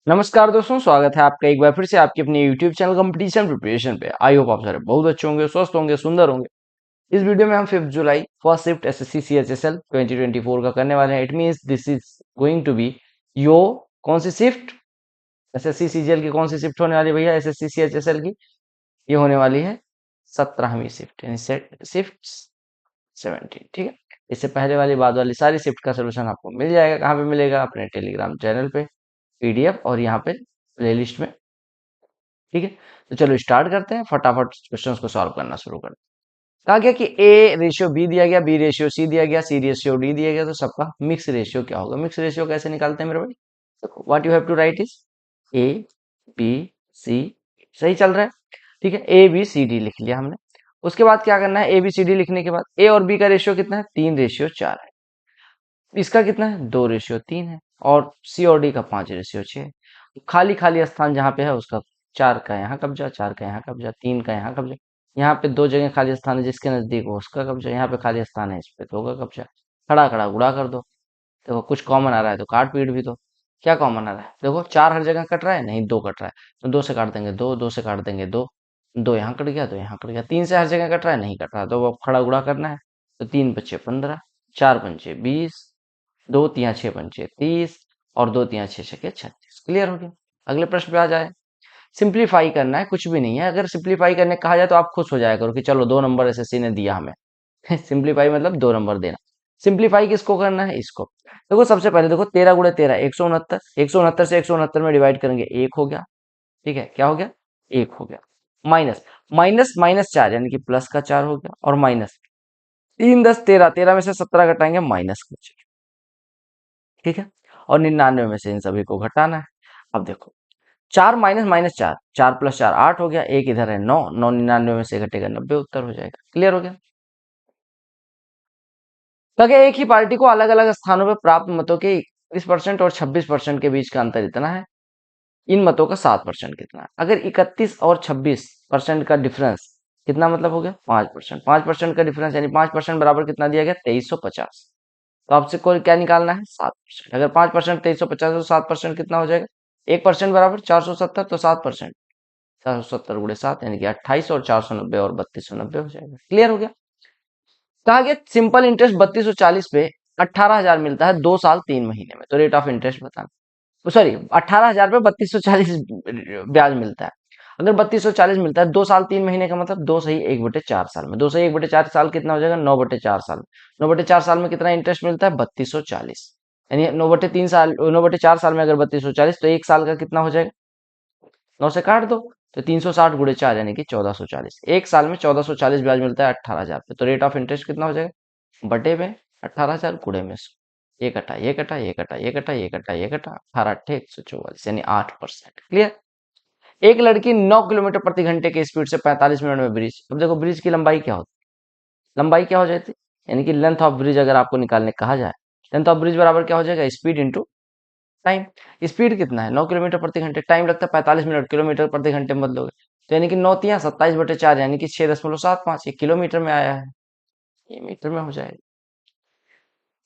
नमस्कार दोस्तों, स्वागत है आपका एक बार फिर से आपके अपने YouTube चैनल कंपटीशन प्रिपरेशन पे। आई होप आप सारे बहुत अच्छे होंगे, स्वस्थ होंगे, सुंदर होंगे। इस वीडियो में हम 5 जुलाई फर्स्ट शिफ्ट एसएससी सीएचएसएल 2024 का करने वाले हैं। It means this is going to be your कौन सी शिफ्ट, एसएससी सीजीएल की कौन सी शिफ्ट होने वाली है भैया, एसएससी सीएचएसएल की ये होने वाली है 17वीं शिफ्ट, यानी शिफ्ट 17। ठीक है, इससे पहले वाली बाद वाली सारी शिफ्ट का सोल्यूशन आपको मिल जाएगा। कहाँ पे मिलेगा? अपने टेलीग्राम चैनल पे पीडीएफ और यहाँ पे प्लेलिस्ट में। ठीक है, तो चलो स्टार्ट करते हैं, फटाफट क्वेश्चंस को सॉल्व करना शुरू करते हैं। कहा गया कि ए रेशियो बी दिया गया, बी रेशियो सी दिया गया, सी रेशियो डी दिया गया, तो सबका मिक्स रेशियो क्या होगा? मिक्स रेशियो कैसे निकालते हैं मेरे भाई? देखो, what you have to write is A B C. सही चल रहा है, ठीक है। ए बी सी डी लिख लिया हमने। उसके बाद क्या करना है? ए बी सी डी लिखने के बाद ए और बी का रेशियो कितना है? 3:4 है। इसका कितना है? 2:3 है। और सी और डी का 5:6 है। खाली खाली स्थान जहाँ पे है उसका 4 का यहाँ कब्जा, 4 का यहाँ कब्जा, 3 का यहाँ कब्जा। यहाँ पे 2 जगह खाली स्थान है, जिसके नजदीक हो उसका कब्जा। यहाँ पे खाली स्थान है, इस पे 2 का कब्जा। खड़ा खड़ा गुणा कर दो। देखो कुछ कॉमन आ रहा है तो काट पीट भी दो। क्या कॉमन आ रहा है? देखो 4 हर जगह कट रहा है, नहीं 2 कट रहा है, तो 2 से काट देंगे 2, 2 से काट देंगे 2, 2 यहाँ कट गया, 2 यहाँ कट गया। 3 से हर जगह कट रहा है, नहीं कट रहा, तो वो खड़ा गुणा करना है। तो 3×5 = 15, 4×5 = 20, 2×3 = 6×5 = 30, और 2×3 = 6×6 = 36। क्लियर हो गया? अगले प्रश्न पे आ जाए। सिंप्लीफाई करना है, कुछ भी नहीं है। अगर सिंप्लीफाई करने कहा जाए तो आप खुश हो जाया करो कि चलो 2 नंबर एसएससी ने दिया हमें। सिंप्लीफाई मतलब 2 नंबर देना। सिंप्लीफाई किसको करना है? इसको। देखो सबसे पहले देखो 13×13 169, 169 से 169 में डिवाइड करेंगे 1 हो गया। ठीक है, क्या हो गया? 1 हो गया। माइनस माइनस माइनस 4 यानी कि प्लस का 4 हो गया, और माइनस 3×10 = 13, 13 में से 17 घटाएंगे माइनस का 4। ठीक है, और 99 में से इन सभी को घटाना है। अब देखो 4 माइनस माइनस 4, 4 + 4 8 हो गया, एक इधर है 9, 9 99 में से घटेगा 90, उत्तर हो जाएगा। क्लियर हो गया? तो क्या एक ही पार्टी को अलग अलग स्थानों पर प्राप्त मतों के 31% और 26% के बीच का अंतर इतना है, इन मतों का 7% कितना है? अगर 31 और 26% का डिफरेंस कितना मतलब हो गया? 5%। 5% का डिफरेंस यानी 5% बराबर कितना दिया गया? 2350। तो आपसे कोई क्या निकालना है? 7%। अगर 5% 2350 तो 7% कितना हो जाएगा? 1% बराबर 470, तो 7%। 470 × 7 यानी कि 28, और 490 और 3290 हो जाएगा। क्लियर हो गया? कहा गया सिंपल इंटरेस्ट 3240 पे 18,000 मिलता है 2 साल 3 महीने में, तो रेट ऑफ इंटरेस्ट बताना। सॉरी, 18,000 पे 3240 ब्याज मिलता है। अगर 3240 मिलता है 2 साल 3 महीने का मतलब 2 सही 1/4 साल में। 2 सही 1/4 साल कितना हो जाएगा? 9/4 साल में। 9/4 साल में कितना इंटरेस्ट मिलता है? 3240। यानी 9/3 साल, 9/4 साल में अगर 3240, तो 1 साल का कितना हो जाएगा? 9 से काट दो, तो 360 × 4 यानी कि 1440। 1 साल में 1440 ब्याज मिलता है 18,000 पे, तो रेट ऑफ इंटरेस्ट कितना हो जाएगा? बटे में 18,000 गुणे में 100। ये कटा, ये कटा, ये कटा, ये कटा, ये कटा, ये कटा, 18×8 = 144 यानी 8%। क्लियर? एक लड़की 9 किलोमीटर प्रति घंटे की स्पीड से 45 मिनट में ब्रिज। अब देखो ब्रिज की लंबाई क्या होती है? लंबाई क्या हो जाती है? यानी कि लेंथ ऑफ ब्रिज अगर आपको निकालने कहा जाए, लेंथ ऑफ ब्रिज बराबर क्या हो जाएगा? Speed into time. स्पीड कितना है? 9 किलोमीटर प्रति घंटे। टाइम लगता है 45 मिनट, किलोमीटर प्रति घंटे में बदलोगे तो यानी कि 9×3 = 27/4 यानी कि 6.75। ये किलोमीटर में आया है, ये मीटर में हो जाएगा।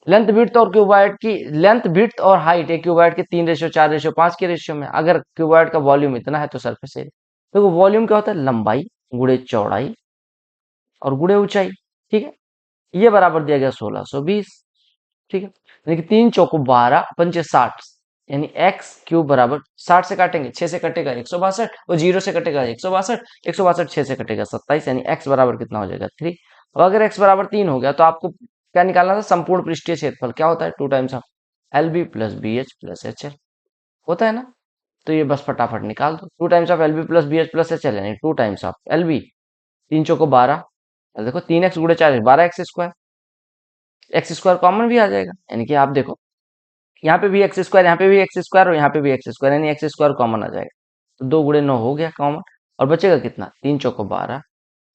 लेंथ विड्थ और क्यूबॉइड की लेंथ विड्थ और हाइट एक क्यूबॉइड के 3:4:5 के रेशियो में। अगर क्यूबॉइड का वॉल्यूम इतना है तो सरफेस एरिया। देखो वॉल्यूम क्या होता है? लंबाई गुणे चौड़ाई और गुणे ऊंचाई। ठीक है, ये बराबर दिया गया 1620। ठीक है, यानी कि 3 × 4 = 12, पंचे 60, यानी x³ बराबर 60 से काटेंगे 6 से कटेगा 162, और 0 से कटेगा 162, 162 6 से कटेगा 27, यानी x बराबर कितना हो जाएगा? 3। और अगर x बराबर 3 हो गया तो आपको क्या निकालना था? संपूर्ण पृष्ठीय क्षेत्रफल। क्या होता है? 2 times of LB plus BH plus HL होता है ना। तो ये बस फटाफट निकाल दो। 2 times of LB plus BH plus HL यानी 2 टाइम्स ऑफ LB, 3 × 4 = 12। देखो 3x × 4 = 12x²। x² कॉमन भी आ जाएगा, यानी कि आप देखो यहाँ पे भी x², यहाँ पे भी x², और यहाँ पे भी x², यानी x² कॉमन आ जाएगा। तो 2 × 9 हो गया कॉमन, और बचेगा कितना? 3 × 4 = 12,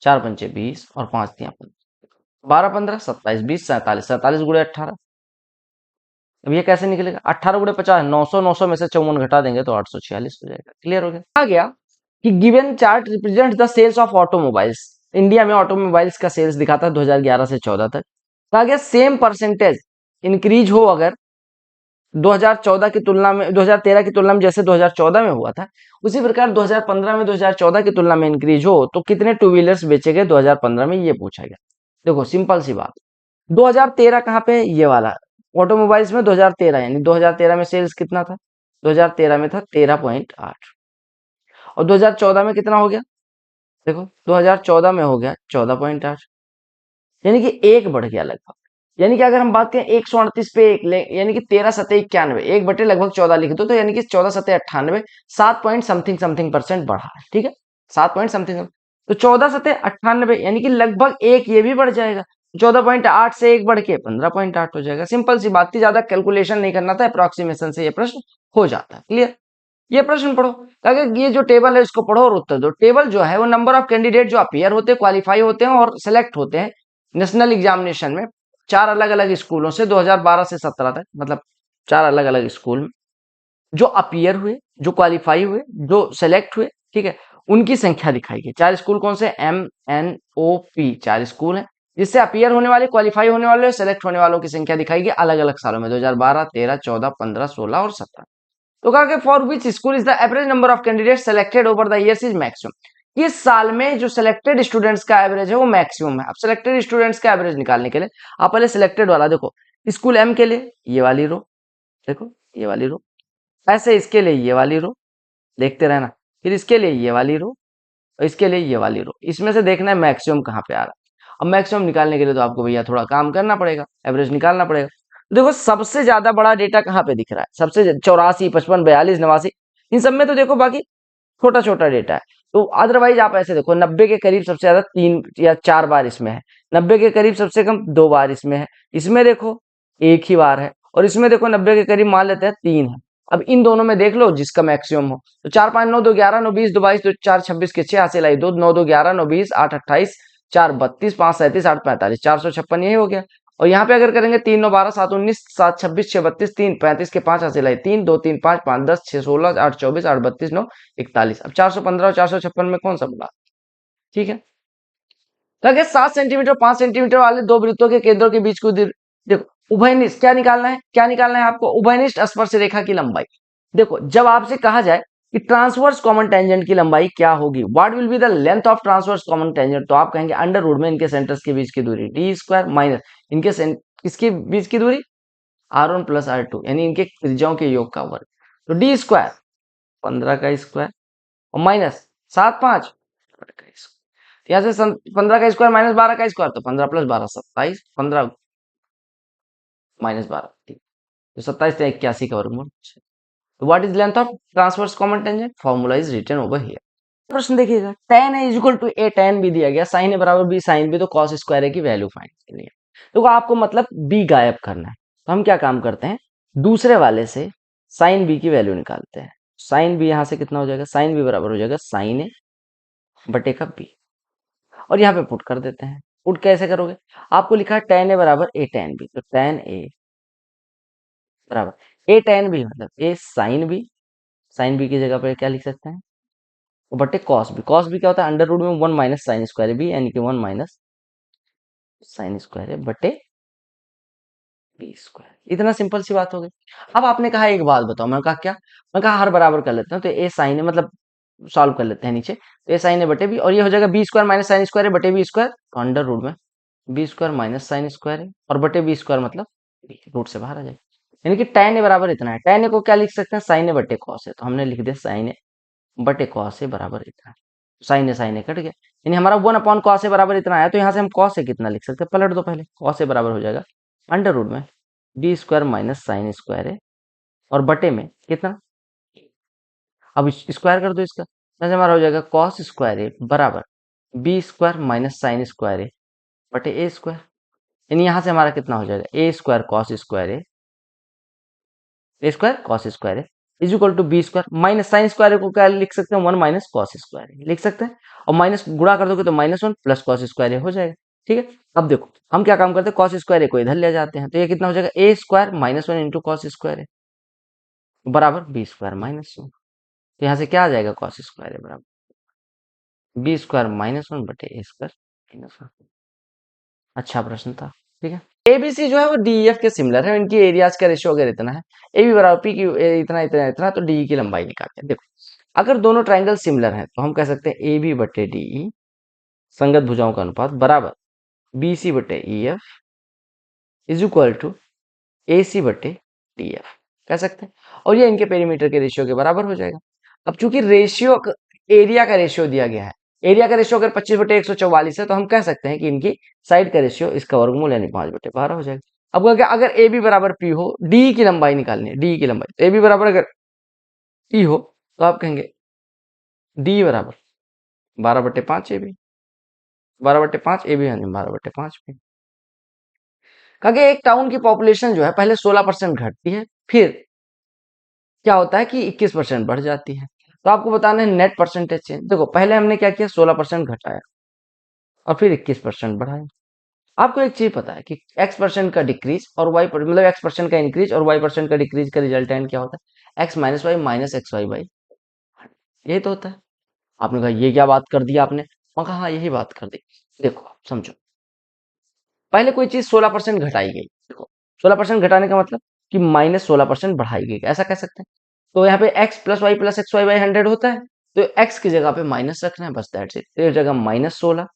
4×5 = 20, और 5×3 = 12, 15, 27, 20, 47, 47 × 18। अब ये कैसे निकलेगा? 18 × 50, 900, 900 में से 54 घटा देंगे तो 846 हो जाएगा। क्लियर हो गया? आ गया कि given chart represent the sales of automobiles. India में ऑटोमोबाइल्स का सेल्स दिखाता है 2011 से 14 तक। कहा गया सेम परसेंटेज इंक्रीज हो अगर 2014 की तुलना में 2013 की तुलना में जैसे 2014 में हुआ था, उसी प्रकार 2015 में 2014 की तुलना में इंक्रीज हो तो कितने टू व्हीलर्स बेचे गए 2015 में, ये पूछा गया। देखो सिंपल सी बात, 2013 कहाँ पे, ये वाला ऑटोमोबाइल्स में 2013, यानी 2013 में सेल्स कितना था, 2013 में था 13.8, और 2014 में कितना हो गया, देखो 2014 में हो गया 14.8, यानी कि एक बढ़ गया लगभग। यानी कि अगर हम बात करें 138 पे एक यानी कि 13 सत्ते 91, एक बटे लगभग 14 लिख दो तो यानी कि 14 सत्ते 98, 7 पॉइंट समथिंग समथिंग परसेंट बढ़ा है, ठीक है, 7 पॉइंट समथिंग। तो 14 सत्ते 98 यानी कि लगभग एक ये भी बढ़ जाएगा, 14.8 से एक बढ़ के 15.8 हो जाएगा। सिंपल सी बात थी, ज्यादा कैलकुलेशन नहीं करना था, अप्रोक्सीमेशन से ये प्रश्न हो जाता है। क्लियर, ये प्रश्न पढ़ो, अगर ये जो टेबल है इसको पढ़ो और उत्तर दो। टेबल जो है वो नंबर ऑफ कैंडिडेट जो अपीयर होते हैं, क्वालिफाई होते हैं और सिलेक्ट होते हैं नेशनल एग्जामिनेशन में, चार अलग अलग स्कूलों से 2012 से 17 तक, मतलब चार अलग अलग स्कूल में जो अपीयर हुए, जो क्वालिफाई हुए, जो सेलेक्ट हुए, ठीक है, उनकी संख्या दिखाई गई। चार स्कूल कौन से, MNOP, चार स्कूल हैं जिससे अपीयर होने वाले, क्वालिफाई होने वाले, सेलेक्ट होने वालों की संख्या दिखाई गई अलग अलग सालों में, 2012, 13, 14, 15, 16 और 17। तो कहा कि for which school is the average number of candidate selected over the years is maximum. इस साल में जो सिलेक्टेड स्टूडेंट्स का एवरेज है वो मैक्सिमम है। अब सिलेक्टेड स्टूडेंट्स का एवरेज निकालने के लिए आप पहले सिलेक्टेड वाला देखो, स्कूल एम के लिए ये वाली रो, देखो ये वाली रो, ऐसे इसके लिए ये वाली रो, देखते रहना, फिर इसके लिए ये वाली रो और इसके लिए ये वाली रो, इसमें से देखना है मैक्सिमम कहाँ पे आ रहा है। अब मैक्सिमम निकालने के लिए तो आपको भैया थोड़ा काम करना पड़ेगा, एवरेज निकालना पड़ेगा। देखो सबसे ज्यादा बड़ा डेटा कहाँ पे दिख रहा है, सबसे 84, 55, 42, 89, इन सब में तो देखो बाकी छोटा छोटा डेटा है। तो अदरवाइज आप ऐसे देखो, 90 के करीब सबसे ज्यादा 3 या 4 बार इसमें है, 90 के करीब सबसे कम 2 बार इसमें है, इसमें देखो एक ही बार है, और इसमें देखो 90 के करीब मान लेते हैं 3 है। अब इन दोनों में देख लो जिसका मैक्सिमम हो, तो 4, 5, 9, 2, 11, 9, 20, 2, 22, 2, 4, 26 के 6 हासिल आई 2, 9, 2, 11, 9, 20, 8, 28, 4, 32, 5, 37, 8, 45, 456 यही हो गया। और यहाँ पे अगर करेंगे 3, 9, 12, 7, 19, 7, 26, 6, 32, 3, 35 के 5 हासिल आए 3, 2, 3, 5, 5, 10, 6, 16, 8, 24, 8, 32, 9, 41। अब 415 और 456 में कौन सा बड़ा, ठीक है। तो अगर 7 सेंटीमीटर 5 सेंटीमीटर वाले दो वृत्तों के केंद्रों के बीच को देखो उभयनिष्ठ क्या निकालना है, क्या निकालना है आपको, उभयनिष्ठ स्पर्श रेखा की लंबाई। देखो जब आपसे कहा जाए कि ट्रांसवर्स कॉमन टेंजेंट की लंबाई क्या होगी, what will be the length of transverse common tangent, तो आप कहेंगे अंडर रूट में इनके सेंटर्स के बीच की दूरी डी स्क्वायर माइनस इनके इसके बीच की दूरी R1 प्लस R2, यानी इनके त्रिज्याओं के योग का वर्ग। तो डी स्क्वायर 15 का स्क्वायर और माइनस 7, 5 यहाँ से 15 का स्क्वायर माइनस 12 का स्क्वायर, तो 15 प्लस 12 27, 15 माइनस 12, ठीक। तो 27 से 81 का वर्गमूल। तो what is length of transverse common tangent, formula is written over here. प्रश्न देखिएगा, tan a equal to A tan b दिया गया, sin a बराबर b sin b, तो cos स्क्वायर a की वैल्यू फाइंड करनी है। तो आपको मतलब b गायब करना है, तो हम क्या काम करते हैं, दूसरे वाले से sin b की वैल्यू निकालते हैं। sin b यहाँ से कितना हो जाएगा, sin b बराबर हो जाएगा sin a बटे का b, और यहाँ पे पुट कर देते हैं। पुट कैसे करोगे, आपको लिखा है tan a बराबर a tan b, तो tan a बराबर a tan b मतलब a sin b की जगह पर क्या लिख सकते हैं, बटे कॉस बी क्या होता है, अंडर रूट में 1 माइनस साइन स्क्वायर बी, यानी कि 1 माइनस साइन स्क्वायर है बटे बी स्क्वायर। इतना सिंपल सी बात हो गई। अब आपने कहा एक बात बताओ, मैं कहा क्या, मैं कहा हर बराबर कर लेते हैं, तो ए साइन है मतलब सॉल्व कर लेते हैं नीचे, तो ए साइन है बटे बी, और ये हो जाएगा B square minus sine square है बटे बी स्क्वायर, तो अंडर रूट में B square minus sine square है और बटे बी स्क्वायर मतलब रूट से बाहर आ जाएगा, यानी कि tan ए बराबर इतना है। tan ए को क्या लिख सकते हैं, साइन ए बटे कॉस है, तो हमने लिख दिया साइन ए बटे कॉस ए बराबर इतना, साइन ए कट गया, यानी हमारा 1 अपॉन कॉस ए बराबर इतना आया, तो यहाँ से हम कॉस ए कितना लिख सकते हैं, पलट दो पहले, कॉस ए बराबर हो जाएगा अंडर रूट में B square minus sine square है और बटे में कितना, अब स्क्वायर कर दो इसका, यहाँ से हमारा हो जाएगा कॉस स्क्वायर ए बराबर B square minus sine square A बटे ए स्क्वायर, यानी यहाँ से हमारा कितना हो जाएगा A square cos square A square cos square है is equal to B square minus sine square को क्या लिख सकते हैं, 1 माइनस कॉस स्क्वायर लिख सकते हैं, और माइनस गुणा कर दोगे तो -1 प्लस कॉस स्क्वायर हो जाएगा, ठीक है। अब देखो हम क्या काम करते हैं, कॉस स्क्वायर को इधर ले जाते हैं, तो ये कितना हो जाएगा A square -1 into cos square बराबर बी स्क्वायर -1, तो यहाँ से क्या आ जाएगा, कॉस स्क्वायर बराबर बी स्क्वायर -1 बटे ए स्क्वायर -1। अच्छा प्रश्न था, ठीक है। एबीसी जो है वो डीईएफ के सिमिलर है, इनकी एरियाज का रेशियो अगर इतना है, ए बी बराबर पी की इतना इतना इतना, तो डीई की लंबाई निकालते हैं। देखो अगर दोनों ट्राइंगल सिमिलर हैं तो हम कह सकते हैं ए बी बटे डीई संगत भुजाओं का अनुपात बराबर बी सी बटे E F is equal to A C बटे डी एफ कह सकते हैं, और ये इनके पेरीमीटर के रेशियो के बराबर हो जाएगा। अब चूंकि रेशियो एरिया का रेशियो दिया गया है, एरिया का रेशियो अगर 25/144 है तो हम कह सकते हैं कि इनकी साइड का रेशियो इसका वर्गमूल यानी 5/12 हो जाएगा। अब अगर ए बी बराबर पी हो, डी की लंबाई निकालनी है, डी की लंबाई, तो ए बी बराबर अगर पी हो तो आप कहेंगे डी बराबर 12/5 ए बी, 12/5 ए बी यानी 12/5 पी। क्योंकि एक टाउन की पॉपुलेशन जो है पहले 16% घटती है, फिर क्या होता है कि 21% बढ़ जाती है। तो आपको बताना है नेट परसेंटेज चेंज। देखो पहले हमने क्या किया, 16% घटाया और फिर 21% बढ़ाया। आपको एक चीज पता है कि x% का डिक्रीज और y मतलब x% का इंक्रीज और y% का डिक्रीज का रिजल्टेंट क्या होता है, x minus Y minus X Y by, यही तो होता है। आपने कहा ये क्या बात कर दी आपने, मैं कहा हाँ यही बात कर दी। देखो समझो, पहले कोई चीज 16% घटाई गई, देखो 16% घटाने का मतलब कि -16% बढ़ाई गई, ऐसा कह सकते हैं। तो यहाँ पे x plus X Y by 100 होता है, तो x की जगह पे माइनस रखना है, बस दैट्स इट। तो इस जगह -16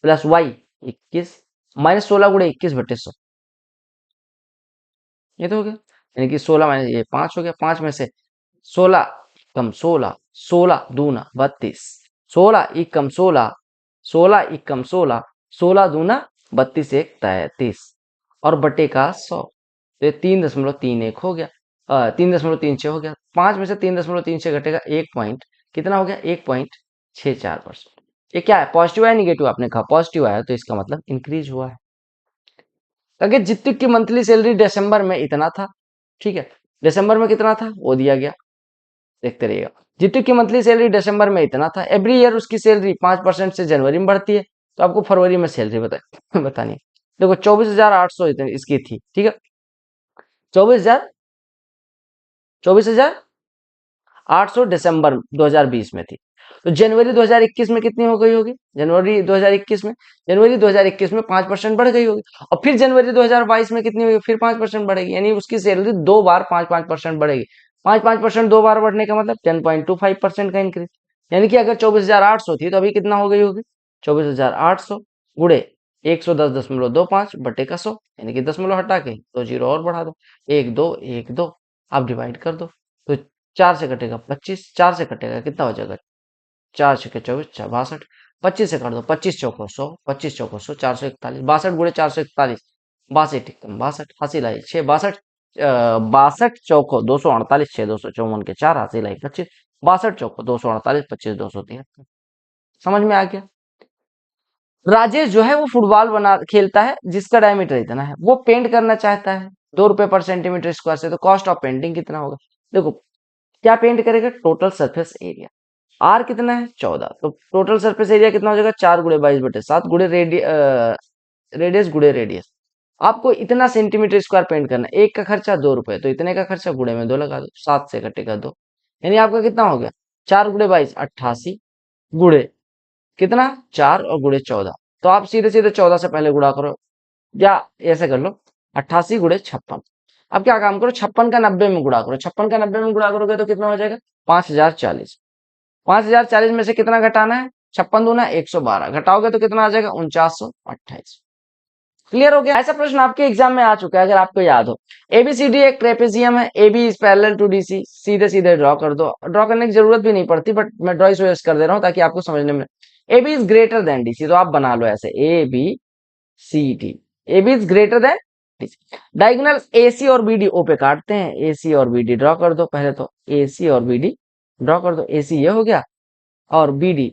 प्लस वाई 21, -16 गुणे 21/100, ये तो हो गया। यानी कि 16 माइनस ये 5 हो गया, 5 में से 16 कम 16, 16 दूना 32, 16 कम 16, 16 कम 16, 16 दूना 32 एक 33 और बटे का 100, तो ये 3.31 हो गया, 3.36 हो गया। 5 में से 3.36 घटेगा 1 पॉइंट, कितना हो गया, 1.64%। ये क्या है, पॉजिटिव है निगेटिव, आपने कहा पॉजिटिव आया तो इसका मतलब इंक्रीज हुआ है। क्योंकि जितने की मंथली सैलरी दिसंबर में इतना था, ठीक है, दिसंबर में कितना था वो दिया गया, देखते रहिएगा। जितने की मंथली सैलरी दिसंबर में इतना था, एवरी ईयर उसकी सैलरी 5% से जनवरी में बढ़ती है, तो आपको फरवरी में सैलरी बतानी है। देखो 24,800 इतनी इसकी थी, ठीक है, 24,800 दिसंबर 2020 में थी। तो जनवरी 2021 में कितनी हो गई होगी, जनवरी 2021 में, जनवरी 2021 में 5% बढ़ गई होगी, और फिर जनवरी 2022 में कितनी होगी, फिर 5% बढ़ेगी, यानी उसकी सैलरी 2 बार 5-5% बढ़ेगी। 5-5% 2 बार बढ़ने का मतलब 10.25% का इंक्रीज, यानी कि अगर 24,800 थी तो अभी कितना हो गई होगी, 24,800 गुणे 110.25 बटे का 100, यानी कि दशमलव हटा के 2 जीरो और बढ़ा दो, 1 2 आप डिवाइड कर दो, तो 4 से कटेगा 25, 4 से कटेगा कितना हो जाएगा, 4 6 24 62, 25 से काट दो, 25 चौको 100, 25 चौको 100, 441, 62 गुणे 441, 62 कम 62, हासिल लाई 6 62, 62 चौको 248, 6 254 के 4, हासिल लाई 25, 62 चौको 248, 25 273। समझ में आ गया। राजेश जो है वो फुटबॉल बना खेलता है जिसका डायमीटर इतना है, वो पेंट करना चाहता है 2 रुपए/सेंटीमीटर स्क्वायर से, तो कॉस्ट ऑफ पेंटिंग कितना होगा। देखो क्या पेंट करेगा, टोटल सरफेस एरिया, आर कितना है 14, तो टोटल सरफेस एरिया कितना हो जाएगा 4 गुणे 22/7 गुणे रेडियस गुणे रेडियस। आपको इतना सेंटीमीटर स्क्वायर पेंट करना है, एक का खर्चा 2 रुपए, तो इतने का खर्चा गुणे में 2 लगा दो, 7 से कटेगा 2, यानी आपका कितना हो गया 4 गुणे 22 88 गुणे कितना 4 और गुणे 14, तो आप सीधे सीधे 14 से पहले गुणा करो, या ऐसे कर लो 88 गुणे 56। अब क्या काम करो, 56 का 90 में गुणा करो, 56 का 90 में गुणा करोगे तो कितना हो जाएगा 5040, 5040 में से कितना घटाना है, 56 दूना 112, घटाओगे तो कितना आ जाएगा 4928। क्लियर हो गया। ऐसा प्रश्न आपके एग्जाम में आ चुका है अगर आपको याद हो। एबीसीडी एक ट्रेपेजियम है, AB is parallel to DC, सीधे सीधे ड्रॉ कर दो, ड्रॉ करने की जरूरत भी नहीं पड़ती, बट मैं ड्रॉ इस कर दे रहा हूँ ताकि आपको समझने में। AB is greater than DC, तो आप बना लो ऐसे A B C D, AB is greater than DC. Diagonal AC और बीडी ओ पे काटते हैं, एसी और बीडी ड्रॉ कर दो, पहले तो एसी और बीडी ड्रॉ कर दो, एसी ये हो गया और बीडी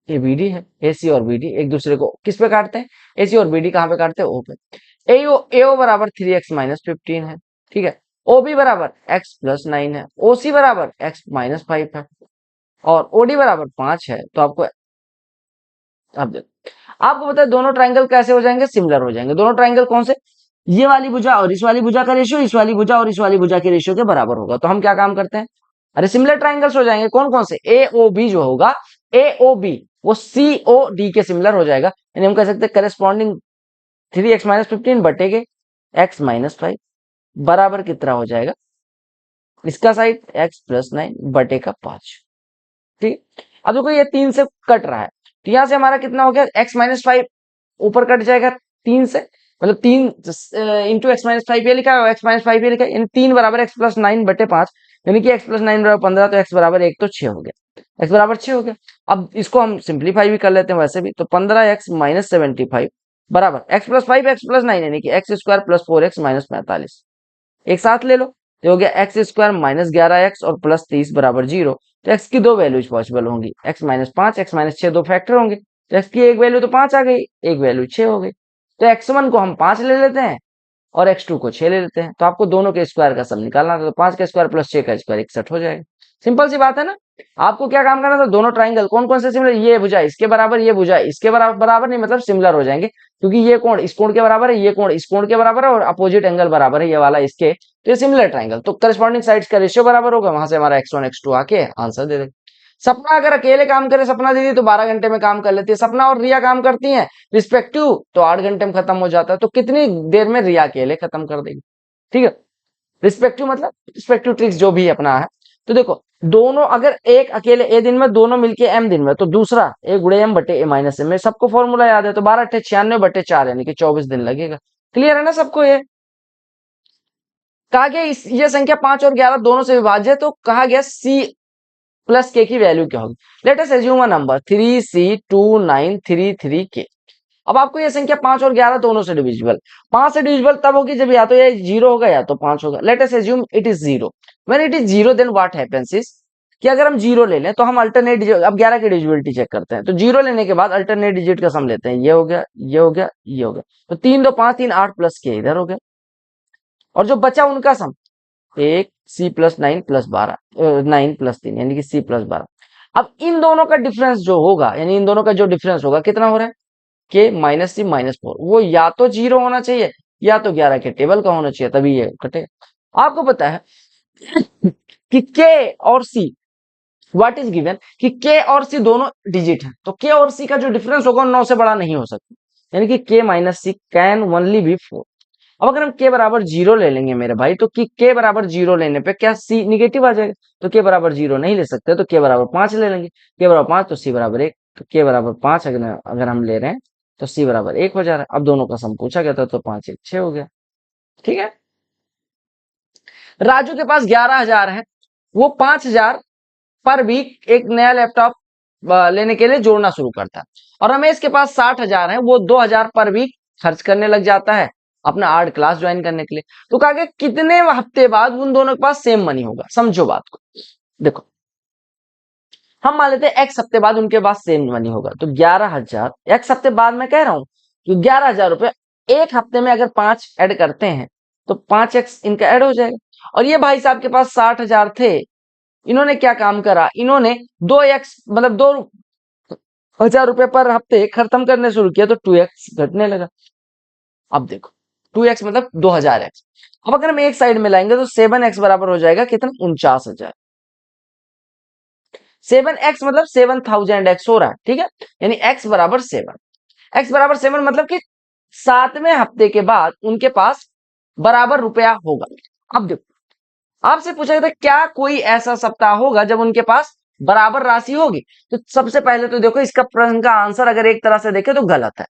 ये बीडी है, एसी और बीडी एक दूसरे को किस पे काटते हैं, एसी और बीडी कहाँ पे काटते हैं, ओ पे। एओ बराबर 3x-15 है, ठीक है, ओबी बराबर x+9 है, ओसी बराबर x-5 है, और ओडी बराबर 5 है। तो आपको अब देखो, आपको पता है दोनों ट्रायंगल कैसे हो जाएंगे, सिमिलर हो जाएंगे। दोनों ट्रायंगल कौन से, ये वाली भुजा और इस वाली भुजा का रेशियो इस वाली भुजा और इस वाली भुजा के रेशियो के बराबर होगा, तो हम क्या काम करते हैं, अरे सिमिलर ट्रायंगल्स हो जाएंगे, कौन कौन से, ए ओ बी जो होगा, ए ओ बी वो सी ओ डी के सिमिलर हो जाएगा, यानी हम कह सकते हैं करेस्पॉन्डिंग 3x-15 बटे के x-5 बराबर कितना हो जाएगा, इसका साइड x+9 बटे का 5। ठीक, अब देखो ये 3 से कट रहा है, तो यहां से हमारा कितना हो गया, x-5 ऊपर कट जाएगा 3 से, मतलब 3 इंटू x-5 ये लिखा है, x-5 ये लिखा है, यानी 3 बराबर x+9 बटे 5, यानी कि x+9 बराबर 15, तो x बराबर 1 तो 6 हो गया, x बराबर 6 हो गया। अब इसको हम सिंप्लीफाई भी कर लेते हैं वैसे भी, तो 15x-75 बराबर x+5 x+9 यानी कि x² + 4x - 45, एक साथ ले लो, तो हो गया x² - 11x और प्लस 30 बराबर 0। तो x की दो वैल्यूज पॉसिबल होंगी, x-5 x-6 दो फैक्टर होंगे, तो x की एक वैल्यू तो 5 आ गई, एक वैल्यू 6 हो गई, तो x1 को हम 5 ले लेते हैं और x2 को 6 ले लेते हैं, तो आपको दोनों के स्क्वायर का सम निकालना था, तो 5 का स्क्वायर प्लस 6 का स्क्वायर 61 हो जाएगा। सिंपल सी बात है ना। आपको क्या काम करना था, दोनों ट्राइंगल कौन कौन से सिमिलर, ये भुजा इसके बराबर, ये भुजा इसके बराबर, बराबर नहीं मतलब सिमिलर हो जाएंगे, क्योंकि ये कोण इस कोण के बराबर है, ये कोण इस कोण के बराबर है और अपोजिट एंगल बराबर है ये वाला इसके, तो ये सिमिलर ट्राइंगल, तो करस्पॉन्डिंग साइड्स का रेशियो बराबर होगा, वहां से हमारा x1 x2 आके आंसर दे देगा। सपना अगर अकेले काम करे, सपना दीदी तो 12 घंटे में काम कर लेती है, सपना और रिया काम करती हैं रिस्पेक्टिव तो 8 घंटे में खत्म हो जाता है, तो कितनी देर में रिया अकेले खत्म कर देगी। ठीक है, रिस्पेक्टिव मतलब रिस्पेक्टिव ट्रिक्स जो भी अपना है। तो देखो दोनों, अगर एक अकेले ए दिन में, दोनों मिलके एम दिन में, तो दूसरा ए गुणे एम बटे ए माइनस एम, सबको फॉर्मूला याद है, तो 12 × 96 बटे 4 यानी कि 24 दिन लगेगा। क्लियर है ना सबको। ये कहा गया ये संख्या 5 और 11 दोनों से विभाज्य है, तो कहा गया सी प्लस के की वैल्यू क्या होगी। Late us assume a number 3C2933K। अब आपको ये संख्या 5 और 11 दोनों से डिविजिबल, 5 से डिविजिबल तब होगी जब या तो ये 0 होगा या तो 5 होगा। Let us assume it is 0, when it is 0 then what happens is कि अगर हम 0 ले लें तो हम अल्टरनेट डिजिट, अब 11 की डिविजिबिलिटी चेक करते हैं, तो 0 लेने के बाद अल्टरनेट डिजिट का सम लेते हैं, ये हो गया, ये हो गया, ये हो गया, तो 3 2 5 3 8 प्लस के इधर हो गया, और जो बचा उनका सम 1C+9 + 12 9 + 3 यानी कि C+12। अब इन दोनों का डिफरेंस जो होगा, यानी इन दोनों का जो डिफरेंस होगा कितना हो रहा है, के -C -4, वो या तो 0 होना चाहिए या तो 11 के टेबल का होना चाहिए, तभी ये कटेगा। आपको पता है कि के और सी, व्हाट इज गिवन कि के और सी दोनों डिजिट है, तो के और सी का जो डिफरेंस होगा 9 से बड़ा नहीं हो सकता, यानी कि के - C कैन ओनली बी 4। अब अगर हम के बराबर 0 ले लेंगे मेरे भाई, तो कि के बराबर 0 लेने पे क्या सी निगेटिव आ जाएगा, तो के बराबर 0 नहीं ले सकते, तो के बराबर 5 ले लेंगे, के बराबर 5 तो सी बराबर 1, तो के बराबर 5 अगर हम ले रहे हैं तो सी बराबर 1 हो जा रहा है। अब दोनों का सम पूछा गया था, तो 5 1 6 हो गया। ठीक है, राजू के पास 11,000 है, वो 5,000 पर वीक एक नया लैपटॉप लेने के लिए जोड़ना शुरू करता है, और रमेश के पास 60,000 है, वो 2,000 पर वीक खर्च करने लग जाता है अपना आर्ट क्लास ज्वाइन करने के लिए। तो कहा गया कितने हफ्ते बाद उन दोनों के पास सेम मनी होगा। समझो बात को, देखो हम मान लेते हैं x हफ्ते बाद उनके पास सेम मनी होगा, तो 11,000 x हफ्ते बाद मैं कह रहा हूं कि 11,000 रुपए एक हफ्ते में अगर 5 ऐड करते हैं तो 5x इनका ऐड हो जाएगा। और ये भाई साहब के पास 60,000 थे, इन्होंने क्या काम करा, इन्होंने 2x मतलब 2,000 रुपए पर हफ्ते खत्म करने शुरू किया, तो 2x घटने लगा। अब देखो 2x मतलब 2,000x, अब अगर हम एक साइड में लाएंगे तो 7x बराबर हो जाएगा कितना, 49,000। 7x मतलब 7,000x हो रहा है। ठीक है, यानी x बराबर 7, x बराबर 7 मतलब कि 7वें हफ्ते के बाद उनके पास बराबर रुपया होगा। अब देखो आपसे पूछा गया था क्या कोई ऐसा सप्ताह होगा जब उनके पास बराबर राशि होगी, तो सबसे पहले तो देखो इसका प्रश्न का आंसर अगर एक तरह से देखें तो गलत है।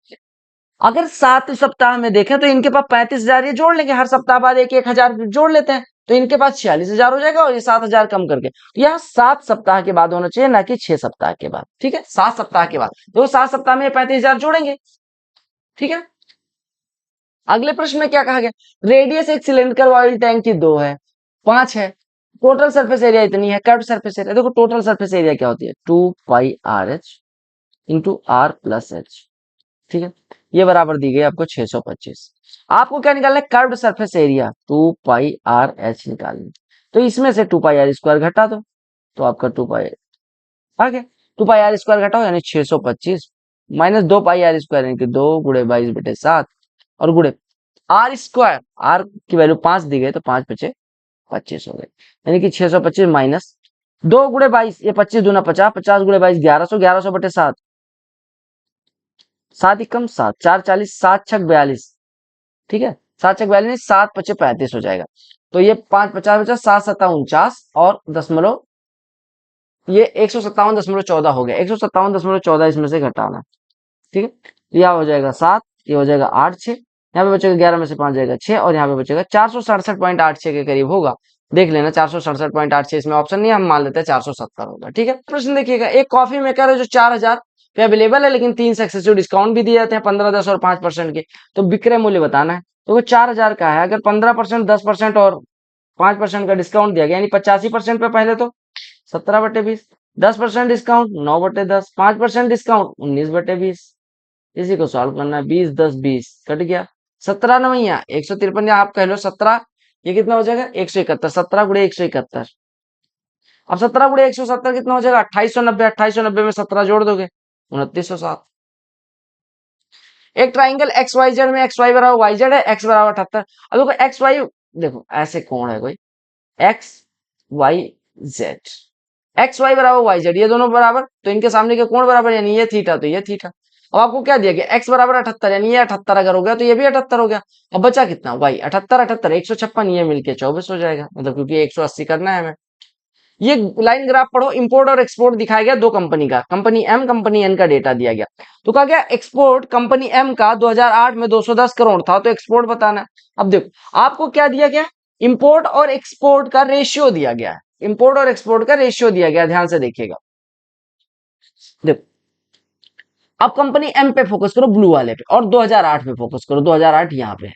अगर 7 सप्ताह में देखें तो इनके पास 35,000 ये जोड़ लेंगे, हर सप्ताह बाद 1,000 जोड़ लेते हैं, तो इनके पास 46,000 हो जाएगा, और ये 7,000 कम करके, तो यह 7 सप्ताह के बाद होना चाहिए, ना कि 6 सप्ताह के बाद। ठीक है, 7 सप्ताह के बाद, तो 7 सप्ताह में 35,000 जोड़ेंगे। ठीक है, अगले प्रश्न में क्या कहा गया, रेडियस एक सिलेंडर ऑयल टैंक की 2 है, 5 है, टोटल सरफेस एरिया इतनी है, कर्व सरफेस एरिया। देखो टोटल सरफेस एरिया क्या होती है, 2πRH into R plus H। ठीक है, ये बराबर दी गई आपको 625। आपको क्या निकालना है, कर्व्ड सरफेस एरिया 2πRH निकालना, तो इसमें से 2πr² घटा दो, तो आपका 2π आ गया, 2πr² घटाओ यानी 625 माइनस 2πr² यानी कि 2 × 22/7 और गुणे r², r की वैल्यू 5 दी गई, तो 5 × 5 = 25 हो गए, यानी कि 625 माइनस 2 × 22, ये 25 दूना 50, 50 × 22 1100, 1100/7, 7 एकम 7, 4 40, 7 छक 42, ठीक है, 7 चक 42, 7 पचे 35 हो जाएगा। तो ये 5 50 50, 7 7 49 और दशमलव, ये 157.14 हो गया। 157.14 इसमें से घटाना है, ठीक है। यह हो जाएगा 7, ये हो जाएगा 8 6, यहाँ पे बचेगा 11 में से 5 जाएगा 6, और यहाँ पे बचेगा 467.86 के करीब होगा। देख लेना 467.86, इसमें ऑप्शन नहीं है, हम मान लेते हैं 470 होगा, ठीक है। प्रश्न देखिएगा, एक कॉफी मेकर है जो 4000 पे अवेलेबल है, लेकिन 3 सक्सेसिव डिस्काउंट भी दिए जाते हैं 15 10 और 5% के। तो विक्रय मूल्य बताना है। तो वो 4000 का है, अगर 15% 10% और 5% का डिस्काउंट दिया गया, यानी 85% पे पहले तो 17/20, 10% डिस्काउंट 9/10, 5% डिस्काउंट 19/20। इसी को सॉल्व करना है। 20 10 20 कट गया, 17 नवैया 153, या आप कह लो 17, ये कितना हो जाएगा 171, 17 गुणे 171। अब 17 गुणे 170 कितना हो जाएगा 2890, 2890 में 17 जोड़ दोगे 2907। एक ट्राइंगल एक्स वाई जेड में एक्स वाई बराबर वाई जेड है, एक्स बराबर 78। अब देखो एक्स वाई, देखो ऐसे कोण है कोई, X Y Z, X Y बराबर वाई जेड, ये दोनों बराबर, तो इनके सामने के कोण बराबर, यानी ये थीटा तो ये थीटा। अब आपको क्या दिया गया, एक्स बराबर 78, यानी ये 78 अगर हो गया तो ये भी 78 हो गया। अब बचा कितना वाई, 78 78 156, ये मिलके 24 हो जाएगा, मतलब क्योंकि 180 करना है हमें। ये लाइन ग्राफ पढ़ो, इंपोर्ट और एक्सपोर्ट दिखाया गया दो कंपनी का, कंपनी एम कंपनी एन का डेटा दिया गया। तो कहा गया एक्सपोर्ट कंपनी एम का 2008 में 210 करोड़ था, तो एक्सपोर्ट बताना है। अब देखो आपको क्या दिया गया, इंपोर्ट और एक्सपोर्ट का रेशियो दिया गया है, इंपोर्ट और एक्सपोर्ट का रेशियो दिया गया, ध्यान से देखिएगा। देखो अब कंपनी एम पे फोकस करो, ब्लू वाले पे, और 2008 पे फोकस करो, 2008 यहाँ पे।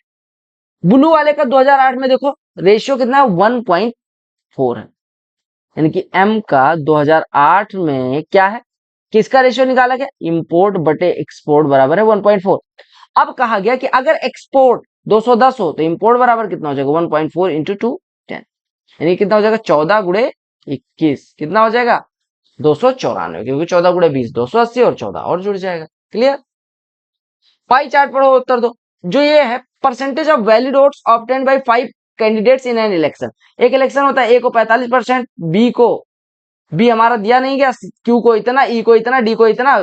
ब्लू वाले का 2008 में देखो रेशियो कितना है 1.4 है, यानी कि एम का 2008 में क्या है, किसका रेशियो निकाला गया, इंपोर्ट बटे एक्सपोर्ट बराबर है 1.4। अब कहा गया कि अगर एक्सपोर्ट 210 हो तो इंपोर्ट बराबर कितना हो जाएगा 1.4 इंटू 2 10, यानी कितना हो जाएगा 14 गुणे 21, कितना हो जाएगा 294, क्योंकि 14 गुणे 20 280, और 14 और जुड़ जाएगा। क्लियर। पाई चार्ट पढ़ो, उत्तर दो। जो ये है percentage of valid votes obtained by 5 candidates in an election. एक इलेक्शन होता है, ए को 45%, बी को, बी हमारा दिया नहीं गया, क्यू को इतना, ई को इतना, डी को इतना।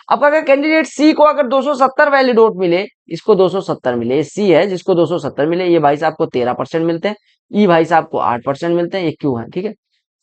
अब अगर कैंडिडेट सी को अगर 270 वैलिड वोट मिले, इसको 270 मिले, सी है जिसको 270 मिले, ये भाई साहब को 13% मिलते हैं, ई भाई साहब को 8% मिलते हैं, ये क्यू है, ठीक है,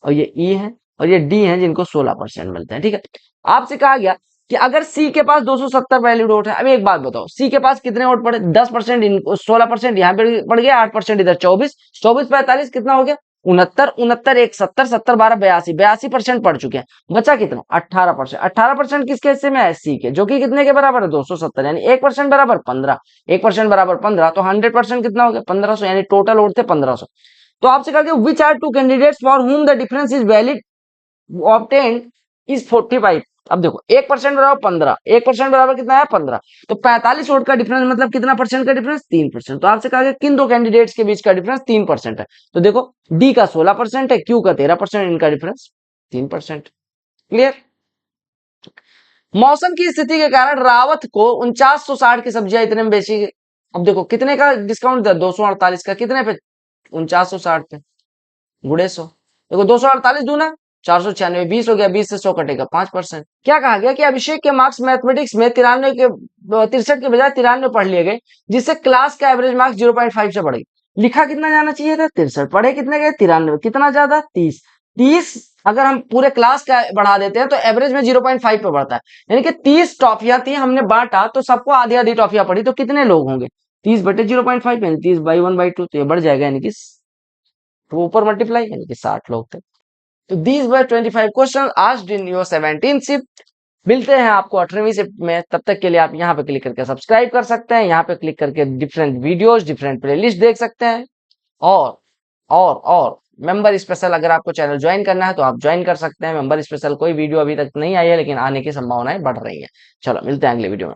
और ये ई है, और ये डी है जिनको 16% मिलते हैं, ठीक है। आपसे कहा गया कि अगर सी के पास 270 वैलिड वोट है, अब एक बात बताओ, सी के पास कितने वोट पड़े, 10%, 16% यहाँ पे पड़ गया, 8% इधर, 24 24 45 कितना हो गया 69 69 1 70 70 12 82 82% पड़ चुके हैं। बचा कितना 18%, 18% किसके हिस्से में है, सी के, जो कि कितने के बराबर है 270, यानी 1% बराबर 15, 1% बराबर 15, तो 100% कितना हो गया 1500, यानी टोटल वोट थे 1500। तो आपसे कहा गया which are two candidates for whom the difference is valid obtained is 45। अब देखो 1% बराबर 15, 1% बराबर कितना है 15, तो 45 वोट का डिफरेंस मतलब कितना परसेंट का डिफरेंस 3%। तो आपसे कहा गया किन दो कैंडिडेट्स के बीच का डिफरेंस 3% है। तो देखो डी का 16% है, क्यू का 13%, इनका डिफरेंस 3%। क्लियर। मौसम की स्थिति के कारण रावत को 4960 की सब्जियां इतने में बेची गई। अब देखो कितने का डिस्काउंट दिया 248 का, कितने पे 4960 पे, गुड़े 100, देखो 248 दूना 496, 20 हो गया, 20 से 100 कटेगा 5%। क्या कहा गया कि अभिषेक के मार्क्स मैथमेटिक्स में 93 के 63 के बजाय 93 पढ़ लिए गए, जिससे क्लास का एवरेज मार्क्स 0.5 से बढ़ गई। लिखा कितना जाना चाहिए था 63, पढ़े कितने गए 93, कितना ज्यादा 30, 30 अगर हम पूरे क्लास का बढ़ा देते हैं तो एवरेज में 0.5 पे बढ़ता है, यानी कि 30 टॉफियां थी, हमने बांटा तो सबको आधी आधी टॉफियां पड़ी, तो कितने लोग होंगे 30 बटे 0.5, यानी 30 बाई 1/2, तो ये बढ़ जाएगा, यानी कि तो ऊपर मल्टीप्लाई, यानी कि 60 लोग थे। तो these were 25 question asked in your 17th shift. मिलते हैं आपको 18वीं शिफ्ट में, तब तक के लिए आप यहाँ पे क्लिक करके सब्सक्राइब कर सकते हैं, यहाँ पे क्लिक करके डिफरेंट वीडियोस डिफरेंट प्लेलिस्ट देख सकते हैं, और और मेंबर स्पेशल अगर आपको चैनल ज्वाइन करना है तो आप ज्वाइन कर सकते हैं। मेंबर स्पेशल कोई वीडियो अभी तक नहीं आई है, लेकिन आने की संभावनाएं बढ़ रही है। चलो मिलते हैं अगले वीडियो में।